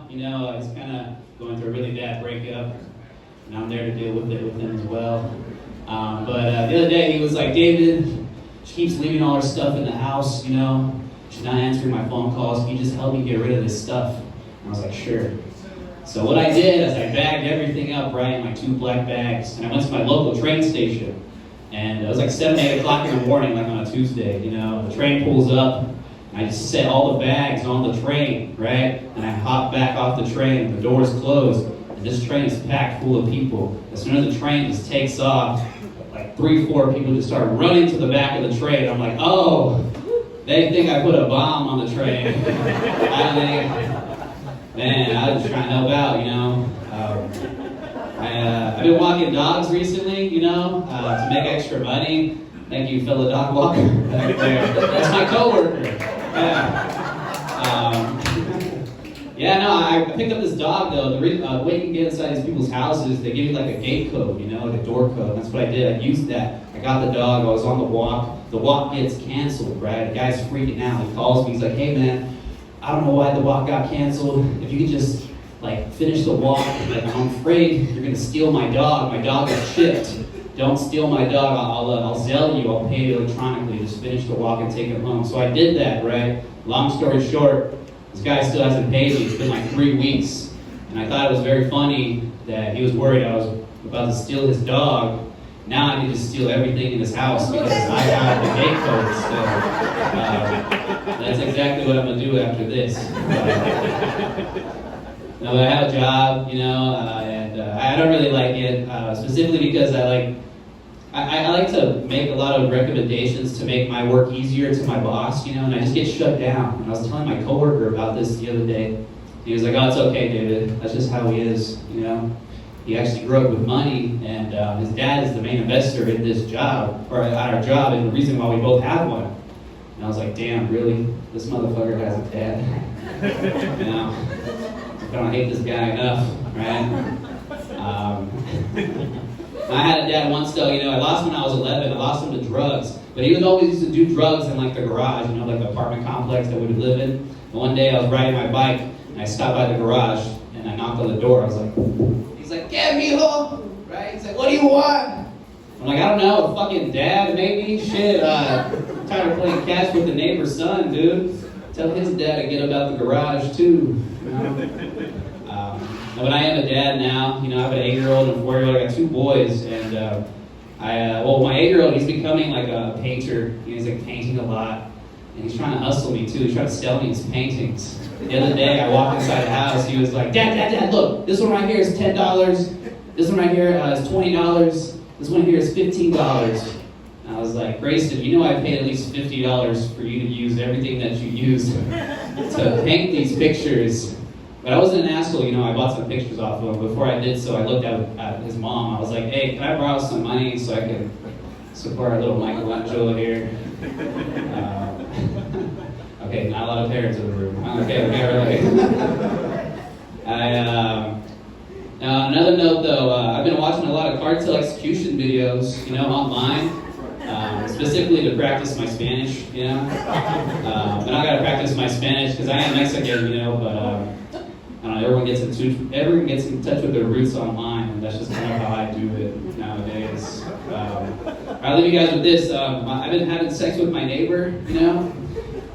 You know, he's kind of going through a really bad breakup, and I'm there to deal with it with him as well. But the other day he was like, David, she keeps leaving all her stuff in the house, you know. She's not answering my phone calls. Can you just help me get rid of this stuff? And I was like, sure. So what I did is I bagged everything up, right, in my 2 black bags, and I went to my local train station. And it was like 7, 8 o'clock in the morning, like on a Tuesday, you know. The train pulls up, and I just set all the bags on the train, right? And I hop back off the train, the doors closed, and this train is packed full of people. As soon as the train just takes off, like 3, 4 people just start running to the back of the train. I'm like, oh, they think I put a bomb on the train. Man, I was trying to help out, you know. I've been walking dogs recently, you know, to make extra money. Thank you, fellow dog walker back there. That's my coworker. I picked up this dog though. The way you can get inside these people's houses, they give you like a gate code, you know, like a door code. That's what I did. I used that. I got the dog. I was on the walk. The walk gets canceled, right? The guy's freaking out. He calls me. He's like, hey man, I don't know why the walk got canceled. If you could just like finish the walk, like I'm afraid you're gonna steal my dog. My dog is chipped. Don't steal my dog. I'll Zelle you. I'll pay you electronically. Just finish the walk and take him home. So I did that, right? Long story short, this guy still hasn't paid me. It's been like 3 weeks, and I thought it was very funny that he was worried I was about to steal his dog. Now I need to steal everything in his house because I have the gate code still. That's exactly what I'm gonna do after this. But I have a job, you know, and I don't really like it, specifically because I like to make a lot of recommendations to make my work easier to my boss, you know, and I just get shut down. And I was telling my coworker about this the other day. He was like, oh, it's okay, David. That's just how he is, you know. He actually grew up with money, and his dad is the main investor in this job, or at our job, and the reason why we both have one. And I was like, damn, really? This motherfucker has a dad? You know? I don't hate this guy enough, right? I had a dad once though, you know, I lost him when I was 11. I lost him to drugs. But he would always used to do drugs in like the garage, you know, like the apartment complex that we would live in. And one day I was riding my bike and I stopped by the garage and I knocked on the door. I was like, he's like, yeah, mijo, right? He's like, what do you want? I'm like, I don't know, a fucking dad maybe? Shit, I'm tired of playing catch with the neighbor's son, dude. Tell his dad to get about the garage too. You know? But I am a dad now. You know, I have an 8-year-old and a 4-year-old. I got 2 boys, and my 8-year-old, he's becoming like a painter. He's like painting a lot, and he's trying to hustle me too. He's trying to sell me his paintings. The other day, I walked inside the house. He was like, Dad, look, this one right here is $10. This one right here is $20. This one here is $15. And I was like, Grayson, you know I paid at least $50 for you to use everything that you use to paint these pictures. But I wasn't an asshole, you know, I bought some pictures off of him. Before I did so, I looked at his mom. I was like, hey, can I borrow some money so I can support our little Michelangelo here? Okay, not a lot of parents in the room. Okay, right. Another note though, I've been watching a lot of cartel execution videos, you know, online. Specifically to practice my Spanish, you know. And I gotta practice my Spanish because I am Mexican, you know, but I don't know, everyone gets in touch with their roots online, and that's just kind of how I do it nowadays. I'll leave you guys with this. I've been having sex with my neighbor, you know,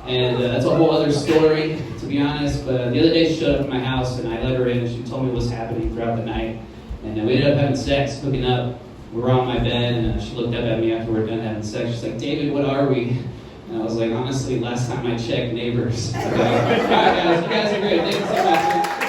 and that's a whole other story, to be honest. But the other day she showed up at my house, and I let her in, and she told me what was happening throughout the night. And we ended up having sex, hooking up. We were on my bed, and she looked up at me after we were done having sex. She's like, David, what are we? And I was like, honestly, last time I checked, neighbors. All right, guys, you guys are great. Thank you so much.